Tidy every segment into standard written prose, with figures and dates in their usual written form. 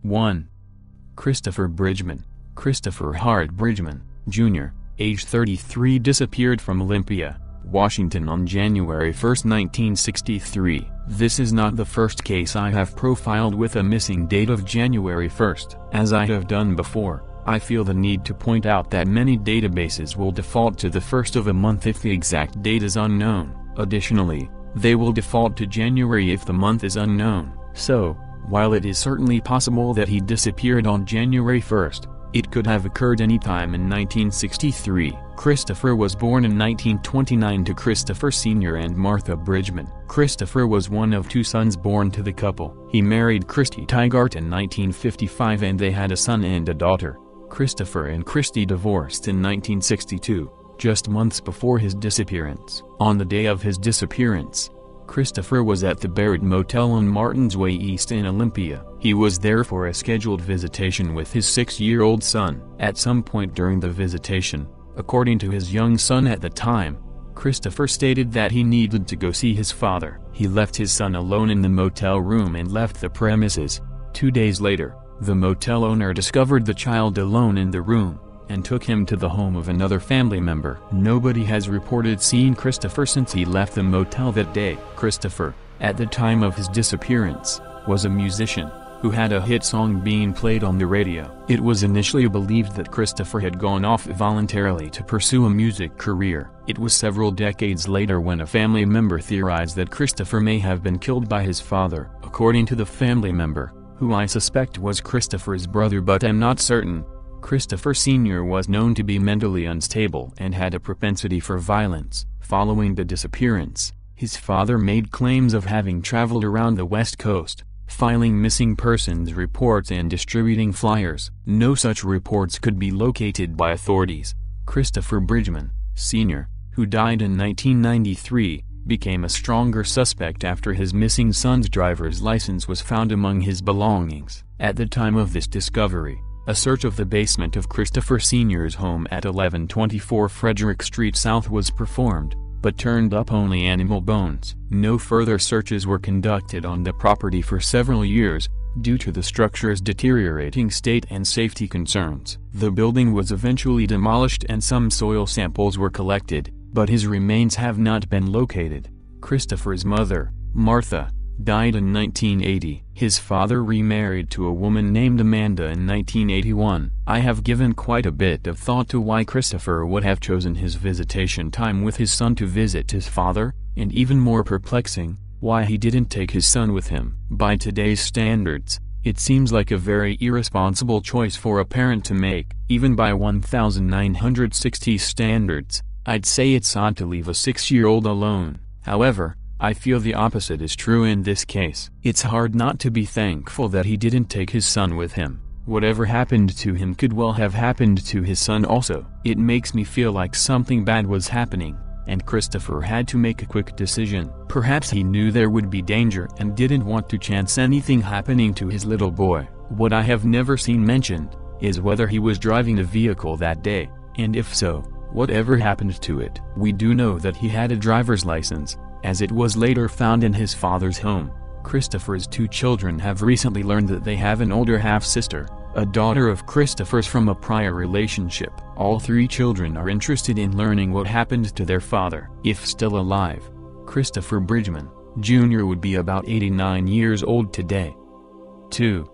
1. Christopher Bridgman. Christopher Hart Bridgman, Jr., age 33, disappeared from Olympia, Washington on January 1, 1963. This is not the first case I have profiled with a missing date of January 1. As I have done before, I feel the need to point out that many databases will default to the first of a month if the exact date is unknown. Additionally, they will default to January if the month is unknown. So, while it is certainly possible that he disappeared on January 1st, it could have occurred any time in 1963. Christopher was born in 1929 to Christopher Sr. and Martha Bridgman. Christopher was one of two sons born to the couple. He married Christy Tygart in 1955 and they had a son and a daughter. Christopher and Christy divorced in 1962, just months before his disappearance. On the day of his disappearance, Christopher was at the Barrett Motel on Martins Way East in Olympia. He was there for a scheduled visitation with his 6-year-old son. At some point during the visitation, according to his young son at the time, Christopher stated that he needed to go see his father. He left his son alone in the motel room and left the premises. 2 days later, the motel owner discovered the child alone in the room and took him to the home of another family member. Nobody has reported seeing Christopher since he left the motel that day. Christopher, at the time of his disappearance, was a musician who had a hit song being played on the radio. It was initially believed that Christopher had gone off voluntarily to pursue a music career. It was several decades later when a family member theorized that Christopher may have been killed by his father. According to the family member, who I suspect was Christopher's brother but am not certain, Christopher Sr. was known to be mentally unstable and had a propensity for violence. Following the disappearance, his father made claims of having traveled around the West Coast, filing missing persons reports and distributing flyers. No such reports could be located by authorities. Christopher Bridgman, Sr., who died in 1993, became a stronger suspect after his missing son's driver's license was found among his belongings. At the time of this discovery, a search of the basement of Christopher Sr.'s home at 1124 Frederick Street South was performed, but turned up only animal bones. No further searches were conducted on the property for several years, due to the structure's deteriorating state and safety concerns. The building was eventually demolished and some soil samples were collected, but his remains have not been located. Christopher's mother, Martha, died in 1980. His father remarried to a woman named Amanda in 1981. I have given quite a bit of thought to why Christopher would have chosen his visitation time with his son to visit his father, and even more perplexing, why he didn't take his son with him. By today's standards, it seems like a very irresponsible choice for a parent to make. Even by 1960 standards, I'd say it's odd to leave a 6-year-old alone. However, I feel the opposite is true in this case. It's hard not to be thankful that he didn't take his son with him. Whatever happened to him could well have happened to his son also. It makes me feel like something bad was happening, and Christopher had to make a quick decision. Perhaps he knew there would be danger and didn't want to chance anything happening to his little boy. What I have never seen mentioned is whether he was driving the vehicle that day, and if so, whatever happened to it. We do know that he had a driver's license, as it was later found in his father's home. Christopher's 2 children have recently learned that they have an older half-sister, a daughter of Christopher's from a prior relationship. All 3 children are interested in learning what happened to their father. If still alive, Christopher Bridgman, Jr. would be about 89 years old today. 2.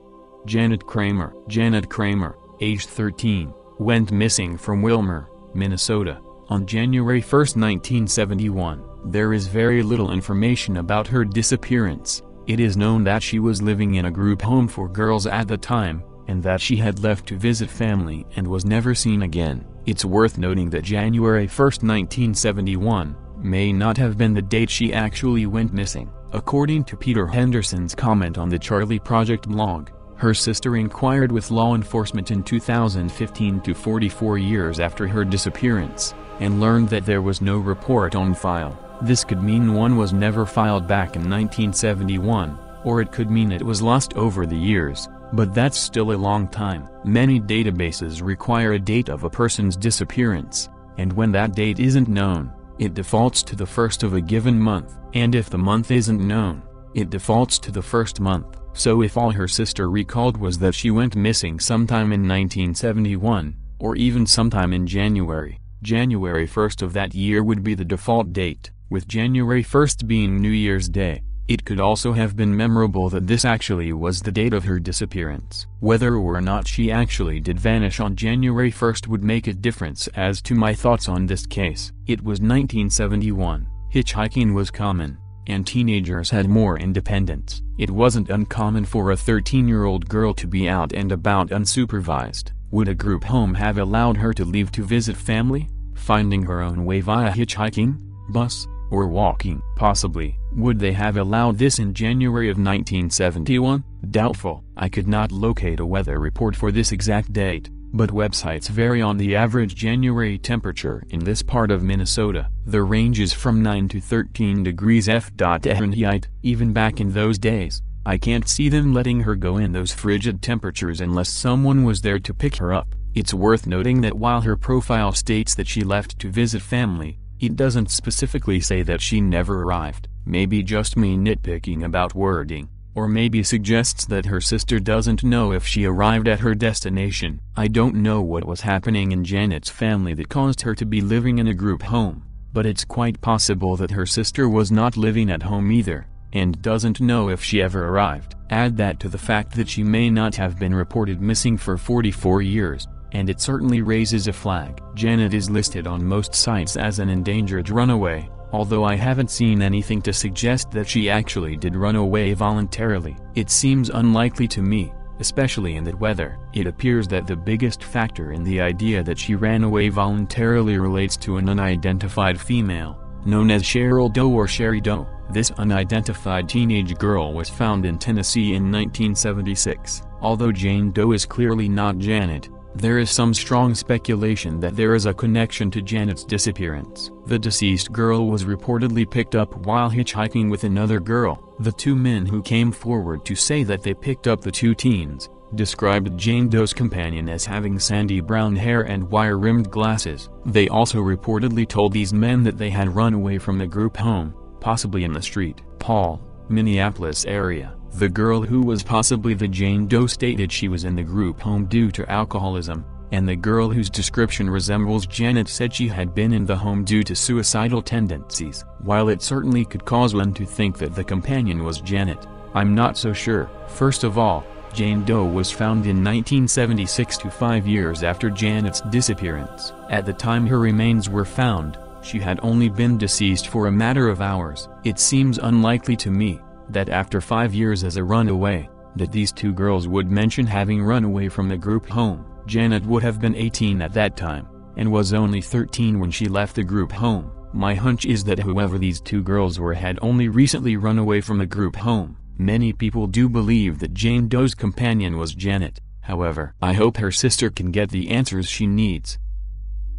Janet Kramer. Janet Kramer, age 13, went missing from Willmar, Minnesota, on January 1, 1971. There is very little information about her disappearance. It is known that she was living in a group home for girls at the time, and that she had left to visit family and was never seen again. It's worth noting that January 1, 1971, may not have been the date she actually went missing. According to Peter Henderson's comment on the Charlie Project blog, her sister inquired with law enforcement in 2015 to 44 years after her disappearance, and learned that there was no report on file. This could mean one was never filed back in 1971, or it could mean it was lost over the years, but that's still a long time. Many databases require a date of a person's disappearance, and when that date isn't known, it defaults to the first of a given month, and if the month isn't known, it defaults to the first month. So if all her sister recalled was that she went missing sometime in 1971, or even sometime in January 1st of that year would be the default date, with January 1st being New Year's Day. It could also have been memorable that this actually was the date of her disappearance. Whether or not she actually did vanish on January 1st would make a difference as to my thoughts on this case. It was 1971, hitchhiking was common, and teenagers had more independence. It wasn't uncommon for a 13-year-old girl to be out and about unsupervised. Would a group home have allowed her to leave to visit family, finding her own way via hitchhiking, bus, or walking? Possibly. Would they have allowed this in January of 1971? Doubtful. I could not locate a weather report for this exact date, but websites vary on the average January temperature in this part of Minnesota. The range is from 9 to 13 degrees Fahrenheit. Even back in those days, I can't see them letting her go in those frigid temperatures unless someone was there to pick her up. It's worth noting that while her profile states that she left to visit family, it doesn't specifically say that she never arrived. Maybe just me nitpicking about wording, or maybe suggests that her sister doesn't know if she arrived at her destination. I don't know what was happening in Janet's family that caused her to be living in a group home, but it's quite possible that her sister was not living at home either, and doesn't know if she ever arrived. Add that to the fact that she may not have been reported missing for 44 years, and it certainly raises a flag. Janet is listed on most sites as an endangered runaway, although I haven't seen anything to suggest that she actually did run away voluntarily. It seems unlikely to me, especially in that weather. It appears that the biggest factor in the idea that she ran away voluntarily relates to an unidentified female, known as Cheryl Doe or Sherry Doe. This unidentified teenage girl was found in Tennessee in 1976. Although Jane Doe is clearly not Janet, there is some strong speculation that there is a connection to Janet's disappearance. The deceased girl was reportedly picked up while hitchhiking with another girl. The two men who came forward to say that they picked up the two teens described Jane Doe's companion as having sandy brown hair and wire-rimmed glasses. They also reportedly told these men that they had run away from the group home, possibly in the St. Paul, Minneapolis area. The girl who was possibly the Jane Doe stated she was in the group home due to alcoholism, and the girl whose description resembles Janet said she had been in the home due to suicidal tendencies. While it certainly could cause one to think that the companion was Janet, I'm not so sure. First of all, Jane Doe was found in 1976, 5 years after Janet's disappearance. At the time her remains were found, she had only been deceased for a matter of hours. It seems unlikely to me that after 5 years as a runaway, that these two girls would mention having run away from the group home. Janet would have been 18 at that time, and was only 13 when she left the group home. My hunch is that whoever these two girls were had only recently run away from the group home. Many people do believe that Jane Doe's companion was Janet. However, I hope her sister can get the answers she needs.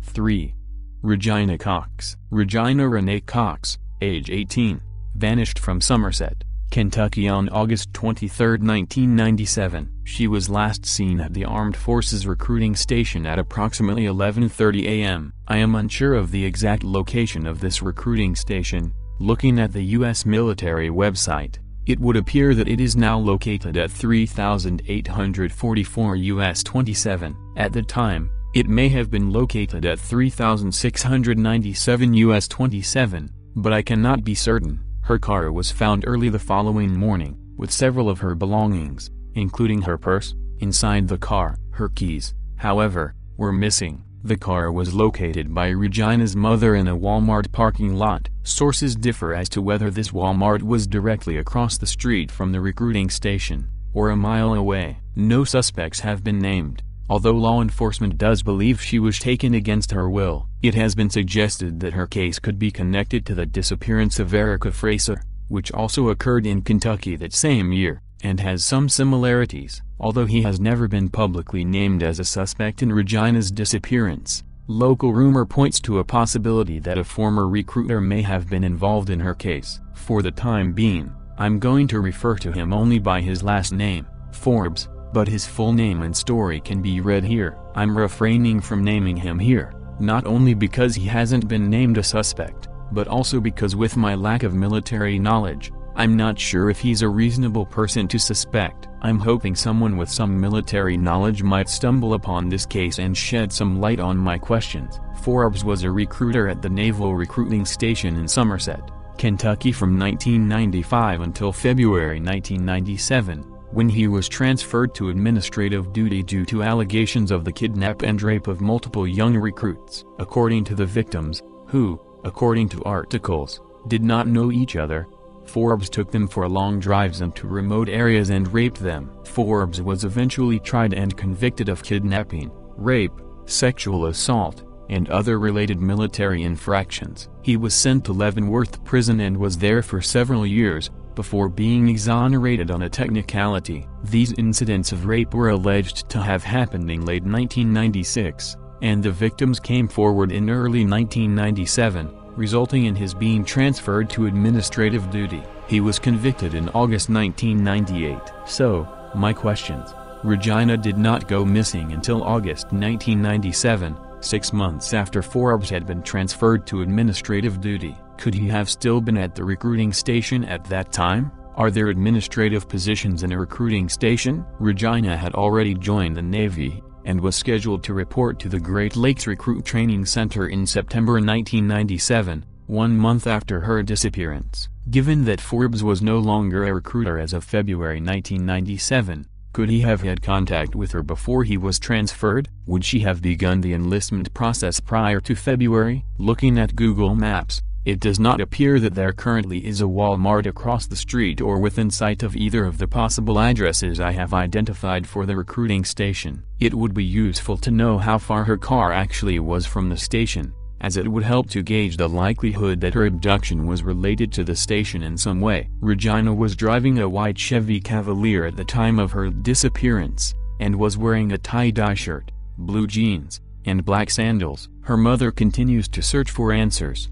3. Regina Cox. Regina Renee Cox, age 18, vanished from Somerset, Kentucky on August 23, 1997. She was last seen at the Armed Forces recruiting station at approximately 11:30 a.m. I am unsure of the exact location of this recruiting station. Looking at the U.S. military website, it would appear that it is now located at 3844 U.S. 27. At the time, it may have been located at 3697 U.S. 27, but I cannot be certain. Her car was found early the following morning, with several of her belongings, including her purse, inside the car. Her keys, however, were missing. The car was located by Regina's mother in a Walmart parking lot. Sources differ as to whether this Walmart was directly across the street from the recruiting station, or a mile away. No suspects have been named, although law enforcement does believe she was taken against her will. It has been suggested that her case could be connected to the disappearance of Erica Fraser, which also occurred in Kentucky that same year, and has some similarities. Although he has never been publicly named as a suspect in Regina's disappearance, local rumor points to a possibility that a former recruiter may have been involved in her case. For the time being, I'm going to refer to him only by his last name, Forbes, but his full name and story can be read here. I'm refraining from naming him here, not only because he hasn't been named a suspect, but also because with my lack of military knowledge, I'm not sure if he's a reasonable person to suspect. I'm hoping someone with some military knowledge might stumble upon this case and shed some light on my questions. Forbes was a recruiter at the Naval Recruiting Station in Somerset, Kentucky from 1995 until February 1997, when he was transferred to administrative duty due to allegations of the kidnap and rape of multiple young recruits. According to the victims, who, according to articles, did not know each other, Forbes took them for long drives into remote areas and raped them. Forbes was eventually tried and convicted of kidnapping, rape, sexual assault, and other related military infractions. He was sent to Leavenworth Prison and was there for several years, before being exonerated on a technicality. These incidents of rape were alleged to have happened in late 1996, and the victims came forward in early 1997, resulting in his being transferred to administrative duty. He was convicted in August 1998. So, my questions. Regina did not go missing until August 1997, 6 months after Forbes had been transferred to administrative duty. Could he have still been at the recruiting station at that time? Are there administrative positions in a recruiting station? Regina had already joined the Navy, and was scheduled to report to the Great Lakes Recruit Training Center in September 1997, 1 month after her disappearance. Given that Forbes was no longer a recruiter as of February 1997, could he have had contact with her before he was transferred? Would she have begun the enlistment process prior to February? Looking at Google Maps, it does not appear that there currently is a Walmart across the street or within sight of either of the possible addresses I have identified for the recruiting station. It would be useful to know how far her car actually was from the station, as it would help to gauge the likelihood that her abduction was related to the station in some way. Regina was driving a white Chevy Cavalier at the time of her disappearance, and was wearing a tie-dye shirt, blue jeans, and black sandals. Her mother continues to search for answers.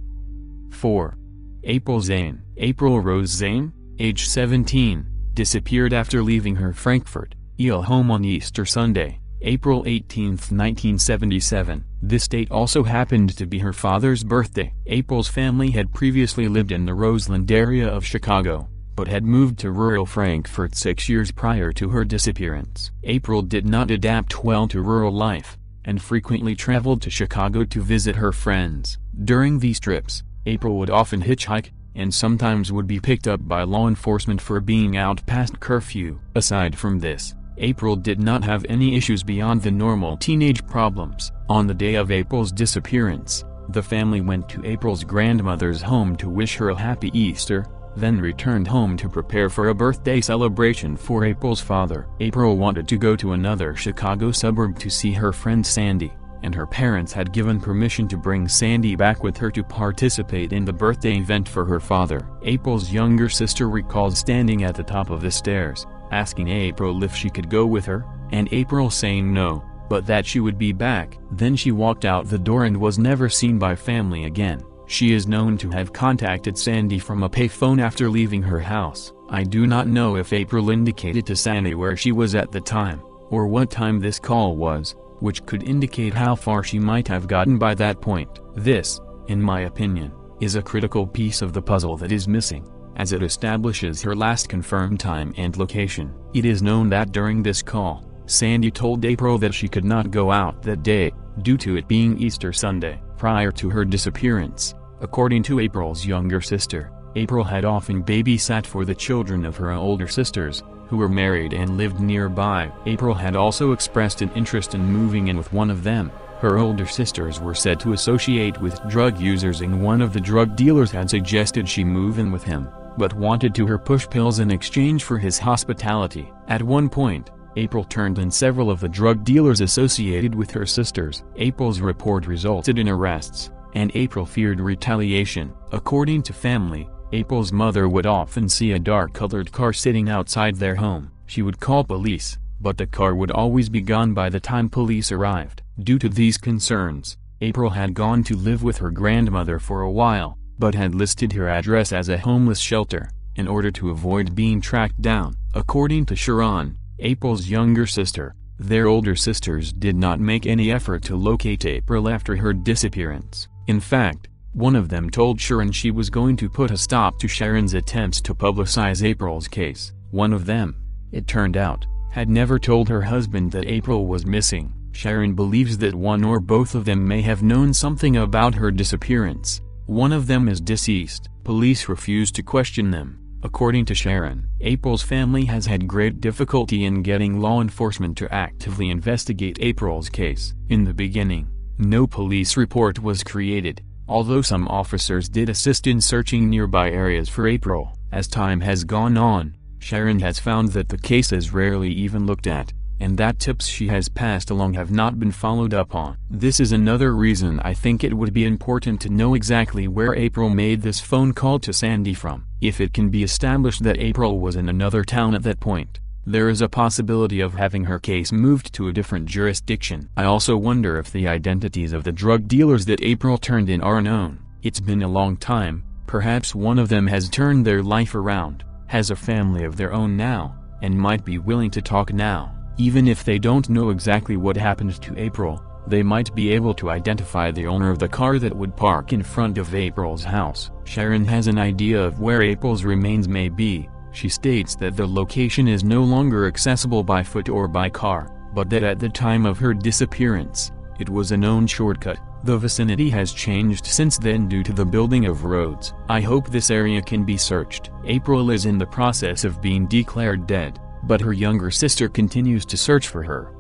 4. April Zane. April Rose Zane, age 17, disappeared after leaving her Frankfurt, IL home on Easter Sunday, April 18, 1977. This date also happened to be her father's birthday. April's family had previously lived in the Roseland area of Chicago, but had moved to rural Frankfurt 6 years prior to her disappearance. April did not adapt well to rural life, and frequently traveled to Chicago to visit her friends. During these trips, April would often hitchhike, and sometimes would be picked up by law enforcement for being out past curfew. Aside from this, April did not have any issues beyond the normal teenage problems. On the day of April's disappearance, the family went to April's grandmother's home to wish her a happy Easter, then returned home to prepare for a birthday celebration for April's father. April wanted to go to another Chicago suburb to see her friend Sandy, and her parents had given permission to bring Sandy back with her to participate in the birthday event for her father. April's younger sister recalls standing at the top of the stairs, asking April if she could go with her, and April saying no, but that she would be back. Then she walked out the door and was never seen by family again. She is known to have contacted Sandy from a payphone after leaving her house. I do not know if April indicated to Sandy where she was at the time, or what time this call was, which could indicate how far she might have gotten by that point. This, in my opinion, is a critical piece of the puzzle that is missing, as it establishes her last confirmed time and location. It is known that during this call, Sandy told April that she could not go out that day, due to it being Easter Sunday. Prior to her disappearance, according to April's younger sister, April had often babysat for the children of her older sisters, who were married and lived nearby. April had also expressed an interest in moving in with one of them. Her older sisters were said to associate with drug users, and one of the drug dealers had suggested she move in with him, but wanted to her push pills in exchange for his hospitality. At one point, April turned in several of the drug dealers associated with her sisters. April's report resulted in arrests, and April feared retaliation. According to family, April's mother would often see a dark-colored car sitting outside their home. She would call police, but the car would always be gone by the time police arrived. Due to these concerns, April had gone to live with her grandmother for a while, but had listed her address as a homeless shelter, in order to avoid being tracked down. According to Sharon, April's younger sister, their older sisters did not make any effort to locate April after her disappearance. In fact, One of them told Sharon she was going to put a stop to Sharon's attempts to publicize April's case. One of them, it turned out, had never told her husband that April was missing. Sharon believes that one or both of them may have known something about her disappearance. One of them is deceased. Police refuse to question them. According to Sharon, April's family has had great difficulty in getting law enforcement to actively investigate April's case. In the beginning, no police report was created, although some officers did assist in searching nearby areas for April. As time has gone on, Sharon has found that the case is rarely even looked at, and that tips she has passed along have not been followed up on. This is another reason I think it would be important to know exactly where April made this phone call to Sandy from. If it can be established that April was in another town at that point, there is a possibility of having her case moved to a different jurisdiction. I also wonder if the identities of the drug dealers that April turned in are known. It's been a long time. Perhaps one of them has turned their life around, has a family of their own now, and might be willing to talk now. Even if they don't know exactly what happened to April, they might be able to identify the owner of the car that would park in front of April's house. Sharon has an idea of where April's remains may be. She states that the location is no longer accessible by foot or by car, but that at the time of her disappearance, it was a known shortcut. The vicinity has changed since then due to the building of roads. I hope this area can be searched. April is in the process of being declared dead, but her younger sister continues to search for her.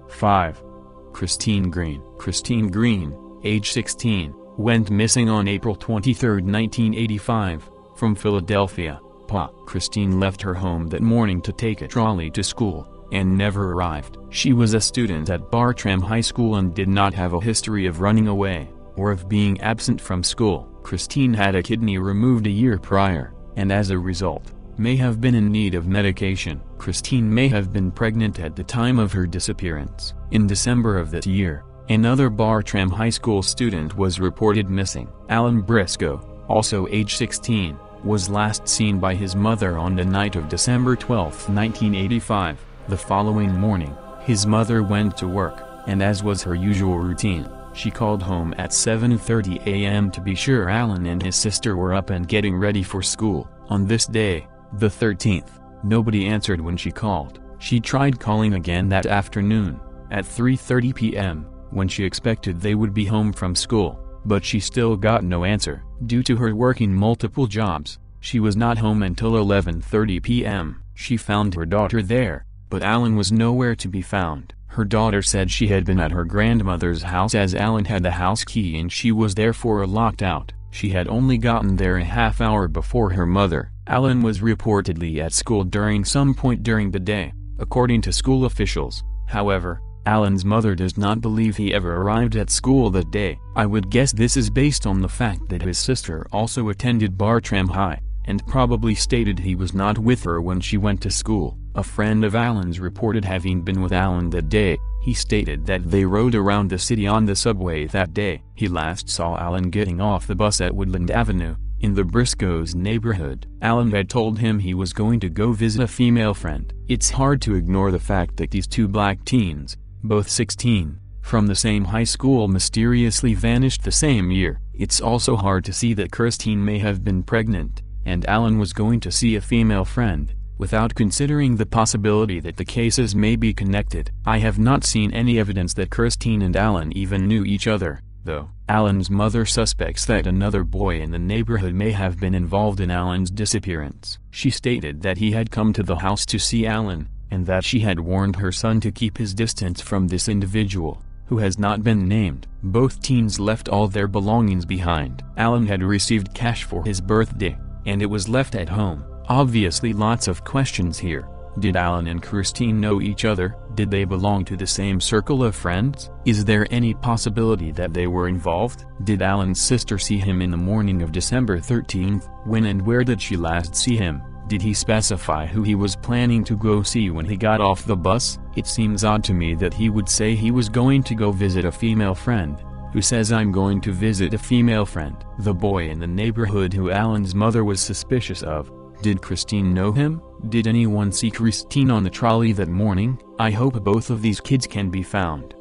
5. Christine Green. Christine Green, age 16, went missing on April 23, 1985, from Philadelphia, PA. Christine left her home that morning to take a trolley to school, and never arrived. She was a student at Bartram High School and did not have a history of running away, or of being absent from school. Christine had a kidney removed a year prior, and as a result, may have been in need of medication. Christine may have been pregnant at the time of her disappearance. In December of that year, another Bartram High School student was reported missing. Alan Briscoe, also age 16, was last seen by his mother on the night of December 12, 1985. The following morning, his mother went to work, and as was her usual routine, she called home at 7:30 a.m. to be sure Alan and his sister were up and getting ready for school. On this day, the 13th, nobody answered when she called. She tried calling again that afternoon, at 3:30 p.m., when she expected they would be home from school, but she still got no answer. Due to her working multiple jobs, she was not home until 11:30 p.m. She found her daughter there, but Alan was nowhere to be found. Her daughter said she had been at her grandmother's house as Alan had the house key and she was therefore locked out. She had only gotten there a half hour before her mother. Alan was reportedly at school during some point during the day, according to school officials. However, Alan's mother does not believe he ever arrived at school that day. I would guess this is based on the fact that his sister also attended Bartram High, and probably stated he was not with her when she went to school. A friend of Alan's reported having been with Alan that day. He stated that they rode around the city on the subway that day. He last saw Alan getting off the bus at Woodland Avenue, in the Briscoes' neighborhood. Alan had told him he was going to go visit a female friend. It's hard to ignore the fact that these two black teens, both 16, from the same high school mysteriously vanished the same year. It's also hard to see that Christine may have been pregnant, and Alan was going to see a female friend, without considering the possibility that the cases may be connected. I have not seen any evidence that Christine and Alan even knew each other, though. Alan's mother suspects that another boy in the neighborhood may have been involved in Alan's disappearance. She stated that he had come to the house to see Alan, and that she had warned her son to keep his distance from this individual, who has not been named. Both teens left all their belongings behind. Alan had received cash for his birthday, and it was left at home. Obviously lots of questions here. Did Alan and Christine know each other? Did they belong to the same circle of friends? Is there any possibility that they were involved? Did Alan's sister see him in the morning of December 13th? When and where did she last see him? Did he specify who he was planning to go see when he got off the bus? It seems odd to me that he would say he was going to go visit a female friend. Who says I'm going to visit a female friend? The boy in the neighborhood who Alan's mother was suspicious of. Did Christine know him? Did anyone see Christine on the trolley that morning? I hope both of these kids can be found.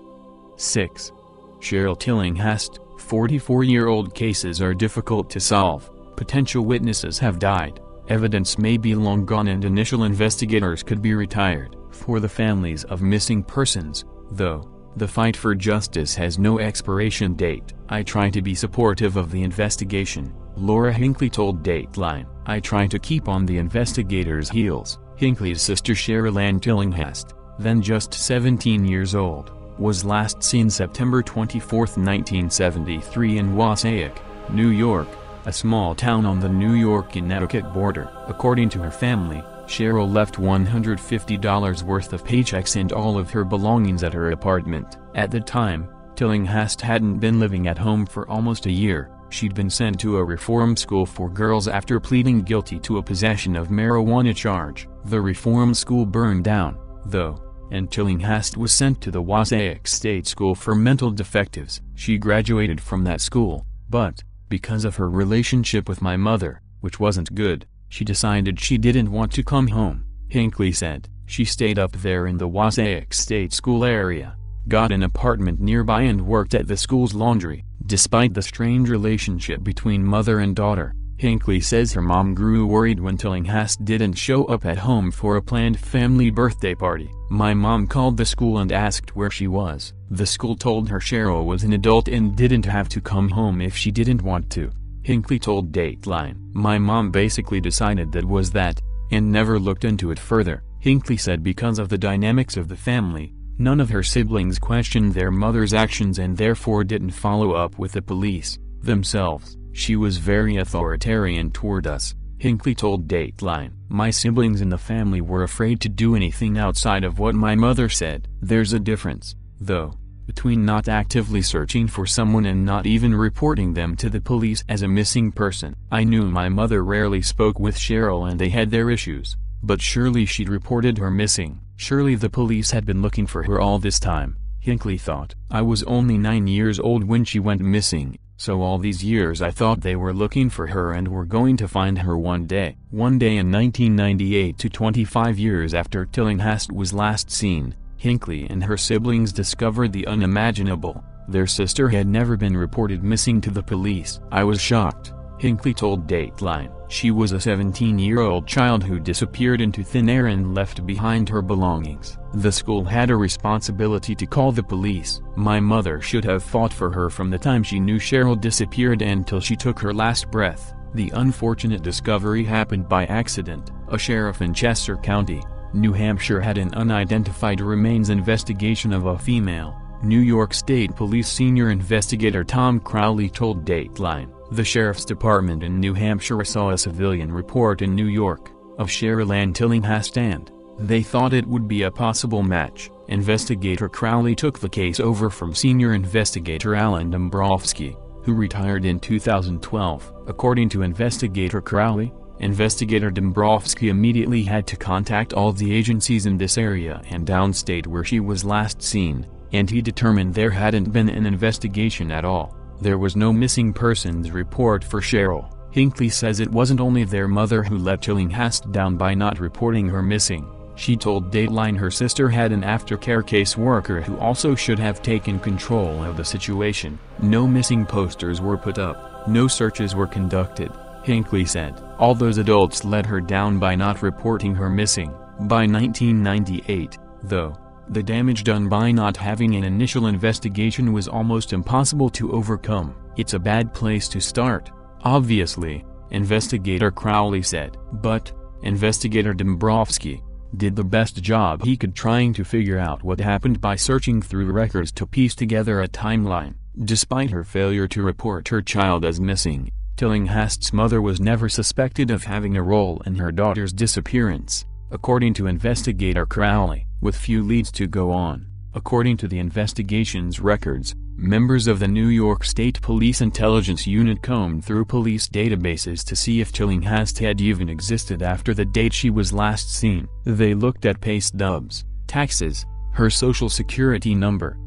6. Cheryl Tillinghast, 44-year-old cases are difficult to solve, potential witnesses have died, evidence may be long gone, and initial investigators could be retired. For the families of missing persons, though, the fight for justice has no expiration date. I try to be supportive of the investigation, Laura Hinckley told Dateline. I try to keep on the investigators' heels. Hinckley's sister Cheryl Ann Tillinghast, then just 17 years old, was last seen September 24, 1973 in Wassaic, New York, a small town on the New York-Connecticut border. According to her family, Cheryl left $150 worth of paychecks and all of her belongings at her apartment. At the time, Tillinghast hadn't been living at home for almost a year. She'd been sent to a reform school for girls after pleading guilty to a possession of marijuana charge. The reform school burned down, though, and Tillinghast was sent to the Wassaic State School for Mental Defectives. She graduated from that school, but, because of her relationship with my mother, which wasn't good, she decided she didn't want to come home, Hinckley said. She stayed up there in the Wassaic State School area, got an apartment nearby and worked at the school's laundry. Despite the strained relationship between mother and daughter, Hinckley says her mom grew worried when Tillinghast didn't show up at home for a planned family birthday party. My mom called the school and asked where she was. The school told her Cheryl was an adult and didn't have to come home if she didn't want to, Hinckley told Dateline. My mom basically decided that was that, and never looked into it further, Hinckley said. Because of the dynamics of the family, none of her siblings questioned their mother's actions and therefore didn't follow up with the police themselves. She was very authoritarian toward us, Hinckley told Dateline. My siblings in the family were afraid to do anything outside of what my mother said. There's a difference, though, between not actively searching for someone and not even reporting them to the police as a missing person. I knew my mother rarely spoke with Cheryl and they had their issues, but surely she'd reported her missing. Surely the police had been looking for her all this time, Hinckley thought. I was only 9 years old when she went missing, so all these years I thought they were looking for her and were going to find her one day. One day in 1998, to 25 years after Tillinghast was last seen, Hinckley and her siblings discovered the unimaginable. Their sister had never been reported missing to the police. I was shocked, Hinckley told Dateline. She was a 17-year-old child who disappeared into thin air and left behind her belongings. The school had a responsibility to call the police. My mother should have fought for her from the time she knew Cheryl disappeared until she took her last breath. The unfortunate discovery happened by accident. A sheriff in Chester County, New Hampshire had an unidentified remains investigation of a female. New York State Police Senior Investigator Tom Crowley told Dateline. The Sheriff's Department in New Hampshire saw a civilian report in New York of Cheryl Ann Tillinghast and they thought it would be a possible match. Investigator Crowley took the case over from Senior Investigator Alan Dombrowski, who retired in 2012. According to Investigator Crowley, Investigator Dombrowski immediately had to contact all the agencies in this area and downstate where she was last seen, and he determined there hadn't been an investigation at all. There was no missing persons report for Cheryl. Hinckley says it wasn't only their mother who let Tillinghast down by not reporting her missing. She told Dateline her sister had an aftercare caseworker who also should have taken control of the situation. No missing posters were put up. No searches were conducted, Hinckley said. All those adults let her down by not reporting her missing. By 1998, though, the damage done by not having an initial investigation was almost impossible to overcome. It's a bad place to start, obviously, Investigator Crowley said. But, Investigator Dombrowski did the best job he could trying to figure out what happened by searching through records to piece together a timeline. Despite her failure to report her child as missing, Tillinghast's mother was never suspected of having a role in her daughter's disappearance, according to Investigator Crowley. With few leads to go on, according to the investigation's records, members of the New York State Police Intelligence Unit combed through police databases to see if Tillinghast had even existed after the date she was last seen. They looked at pay stubs, taxes, her social security number.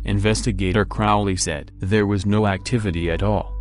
Investigator Crowley said there was no activity at all.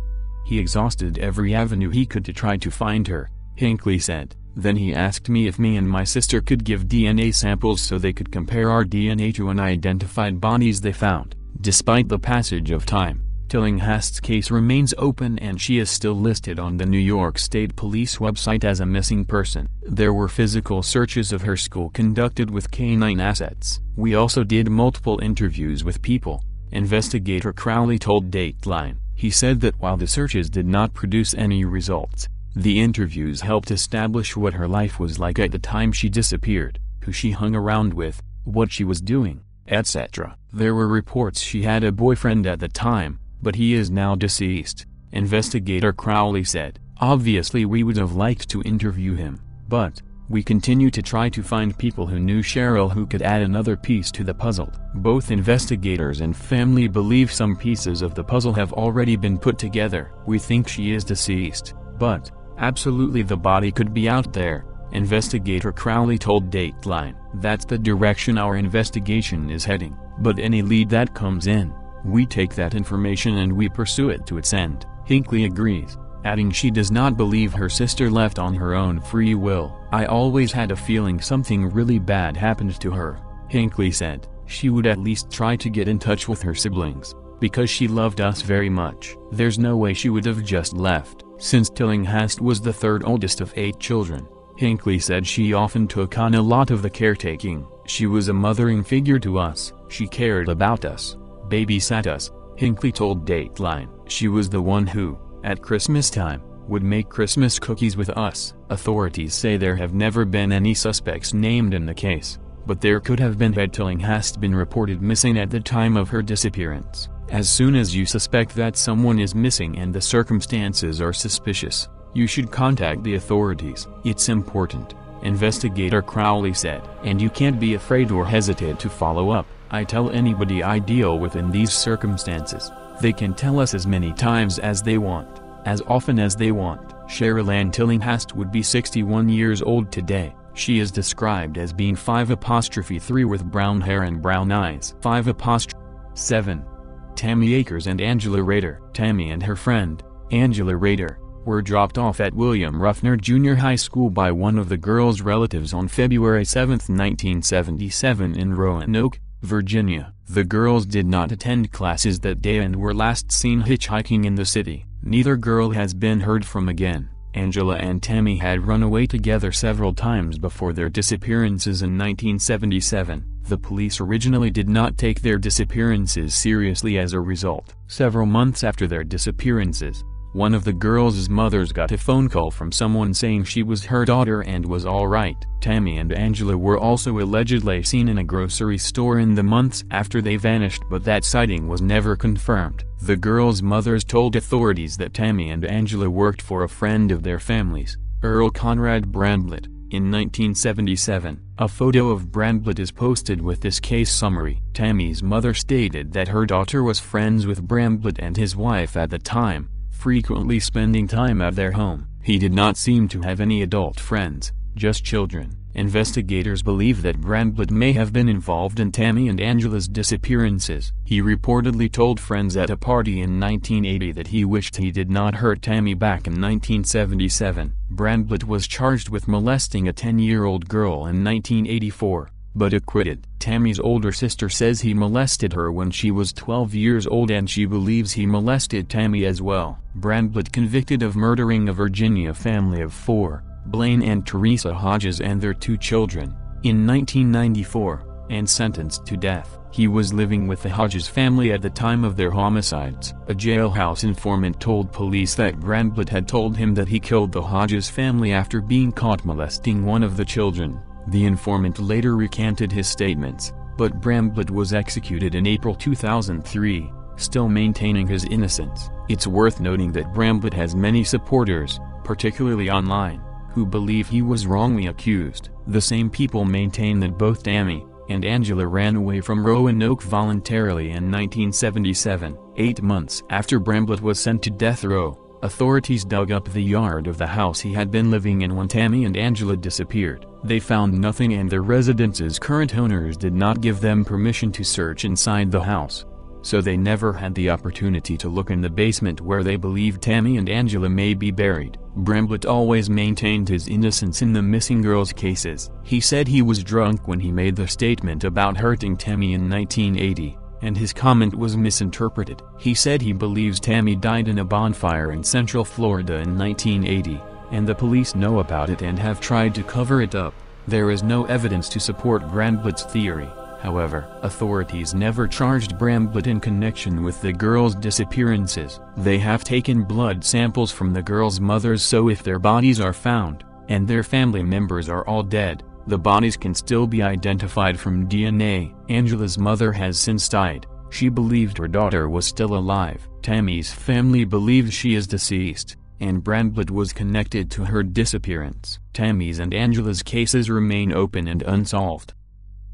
He exhausted every avenue he could to try to find her, Hinckley said. Then he asked me if me and my sister could give DNA samples so they could compare our DNA to unidentified bodies they found. Despite the passage of time, Tillinghast's case remains open and she is still listed on the New York State Police website as a missing person. There were physical searches of her school conducted with canine assets. We also did multiple interviews with people, Investigator Crowley told Dateline. He said that while the searches did not produce any results, the interviews helped establish what her life was like at the time she disappeared, who she hung around with, what she was doing, etc. There were reports she had a boyfriend at the time, but he is now deceased, Investigator Crowley said. Obviously we would have liked to interview him, but we continue to try to find people who knew Cheryl who could add another piece to the puzzle. Both investigators and family believe some pieces of the puzzle have already been put together. We think she is deceased, but absolutely the body could be out there, Investigator Crowley told Dateline. That's the direction our investigation is heading, but any lead that comes in, we take that information and we pursue it to its end. Hinckley agrees, adding she does not believe her sister left on her own free will. I always had a feeling something really bad happened to her, Hinckley said. She would at least try to get in touch with her siblings, because she loved us very much. There's no way she would have just left. Since Tillinghast was the third oldest of 8 children, Hinckley said she often took on a lot of the caretaking. She was a mothering figure to us. She cared about us, babysat us, Hinckley told Dateline. She was the one who, at Christmas time, would make Christmas cookies with us. Authorities say there have never been any suspects named in the case, but there could have been had Tillinghast been reported missing at the time of her disappearance. As soon as you suspect that someone is missing and the circumstances are suspicious, you should contact the authorities. It's important, Investigator Crowley said. And you can't be afraid or hesitate to follow up. I tell anybody I deal with in these circumstances, they can tell us as many times as they want, as often as they want. Cheryl Ann Tillinghast would be 61 years old today. She is described as being 5'3" with brown hair and brown eyes. 5'7". Tammy Akers and Angela Rader. Tammy and her friend, Angela Rader, were dropped off at William Ruffner Junior High School by one of the girls' relatives on February 7, 1977 in Roanoke, Virginia. The girls did not attend classes that day and were last seen hitchhiking in the city. Neither girl has been heard from again. Angela and Tammy had run away together several times before their disappearances in 1977. The police originally did not take their disappearances seriously as a result. Several months after their disappearances, one of the girls' mothers got a phone call from someone saying she was her daughter and was all right. Tammy and Angela were also allegedly seen in a grocery store in the months after they vanished, but that sighting was never confirmed. The girls' mothers told authorities that Tammy and Angela worked for a friend of their families, Earl Conrad Bramblett, in 1977. A photo of Bramblett is posted with this case summary. Tammy's mother stated that her daughter was friends with Bramblett and his wife at the time, frequently spending time at their home. He did not seem to have any adult friends, just children. Investigators believe that Bramblett may have been involved in Tammy and Angela's disappearances. He reportedly told friends at a party in 1980 that he wished he did not hurt Tammy back in 1977. Bramblett was charged with molesting a 10-year-old girl in 1984, but acquitted. Tammy's older sister says he molested her when she was 12 years old and she believes he molested Tammy as well. Bramblett convicted of murdering a Virginia family of 4, Blaine and Teresa Hodges and their 2 children, in 1994, and sentenced to death. He was living with the Hodges family at the time of their homicides. A jailhouse informant told police that Bramblett had told him that he killed the Hodges family after being caught molesting one of the children. The informant later recanted his statements, but Bramblett was executed in April 2003, still maintaining his innocence. It's worth noting that Bramblett has many supporters, particularly online, who believe he was wrongly accused. The same people maintain that both Tammy and Angela ran away from Roanoke voluntarily in 1977. 8 months after Bramblett was sent to death row, authorities dug up the yard of the house he had been living in when Tammy and Angela disappeared. They found nothing and their residence's current owners did not give them permission to search inside the house, so they never had the opportunity to look in the basement where they believed Tammy and Angela may be buried. Bramblett always maintained his innocence in the missing girls' cases. He said he was drunk when he made the statement about hurting Tammy in 1980, and his comment was misinterpreted. He said he believes Tammy died in a bonfire in Central Florida in 1980, and the police know about it and have tried to cover it up. There is no evidence to support Bramblitt's theory. However, authorities never charged Bramblitt in connection with the girls' disappearances. They have taken blood samples from the girls' mothers, so if their bodies are found, and their family members are all dead, the bodies can still be identified from DNA. Angela's mother has since died. She believed her daughter was still alive. Tammy's family believes she is deceased, and Bramblitt was connected to her disappearance. Tammy's and Angela's cases remain open and unsolved.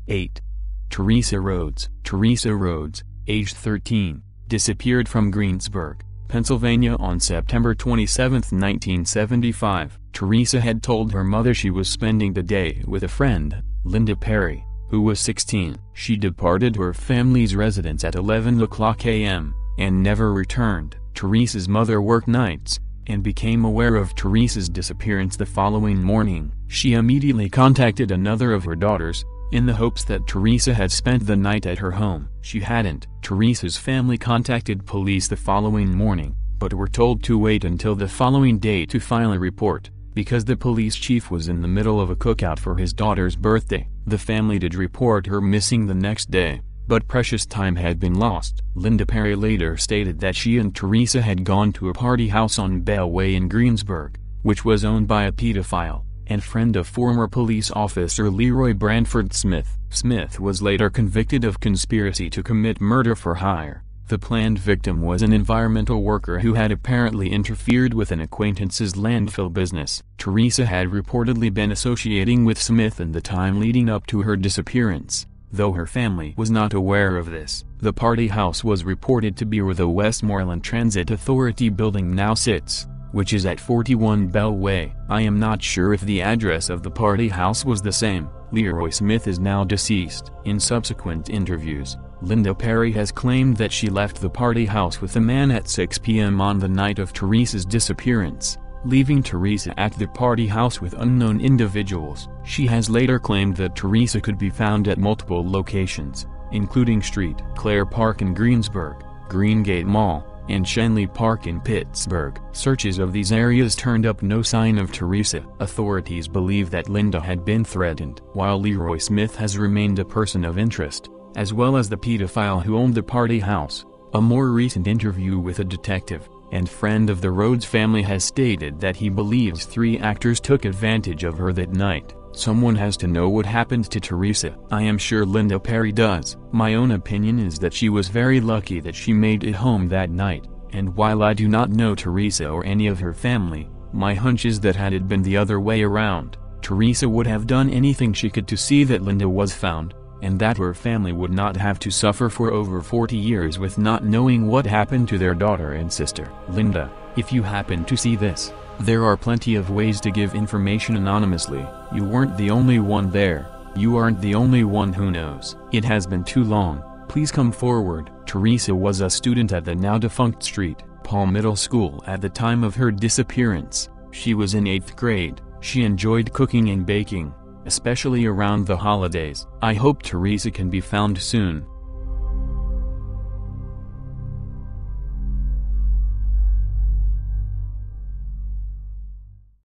8. Teresa Rhodes. Teresa Rhodes, age 13, disappeared from Greensburg, Pennsylvania on September 27, 1975. Teresa had told her mother she was spending the day with a friend, Linda Perry, who was 16. She departed her family's residence at 11:00 a.m. and never returned. Teresa's mother worked nights, and became aware of Teresa's disappearance the following morning. She immediately contacted another of her daughters, in the hopes that Teresa had spent the night at her home. She hadn't. Teresa's family contacted police the following morning, but were told to wait until the following day to file a report, because the police chief was in the middle of a cookout for his daughter's birthday. The family did report her missing the next day, but precious time had been lost. Linda Perry later stated that she and Teresa had gone to a party house on Bell Way in Greensburg, which was owned by a pedophile and friend of former police officer Leroy Branford Smith. Smith was later convicted of conspiracy to commit murder for hire. The planned victim was an environmental worker who had apparently interfered with an acquaintance's landfill business. Teresa had reportedly been associating with Smith in the time leading up to her disappearance, though her family was not aware of this. The party house was reported to be where the Westmoreland Transit Authority building now sits, which is at 41 Bell Way. I am not sure if the address of the party house was the same. Leroy Smith is now deceased. In subsequent interviews, Linda Perry has claimed that she left the party house with a man at 6 p.m. on the night of Teresa's disappearance, leaving Teresa at the party house with unknown individuals. She has later claimed that Teresa could be found at multiple locations, including Street Clare Park in Greensburg, Greengate Mall, and Shenley Park in Pittsburgh. Searches of these areas turned up no sign of Teresa. Authorities believe that Linda had been threatened. While Leroy Smith has remained a person of interest, as well as the pedophile who owned the party house, a more recent interview with a detective and friend of the Rhodes family has stated that he believes 3 actors took advantage of her that night. Someone has to know what happened to Teresa. I am sure Linda Perry does. My own opinion is that she was very lucky that she made it home that night, and while I do not know Teresa or any of her family, my hunch is that had it been the other way around, Teresa would have done anything she could to see that Linda was found, and that her family would not have to suffer for over 40 years with not knowing what happened to their daughter and sister. Linda, if you happen to see this, there are plenty of ways to give information anonymously. You weren't the only one there. You aren't the only one who knows. It has been too long. Please come forward. Teresa was a student at the now-defunct St. Paul Middle School at the time of her disappearance. She was in 8th grade. She enjoyed cooking and baking, especially around the holidays. I hope Teresa can be found soon.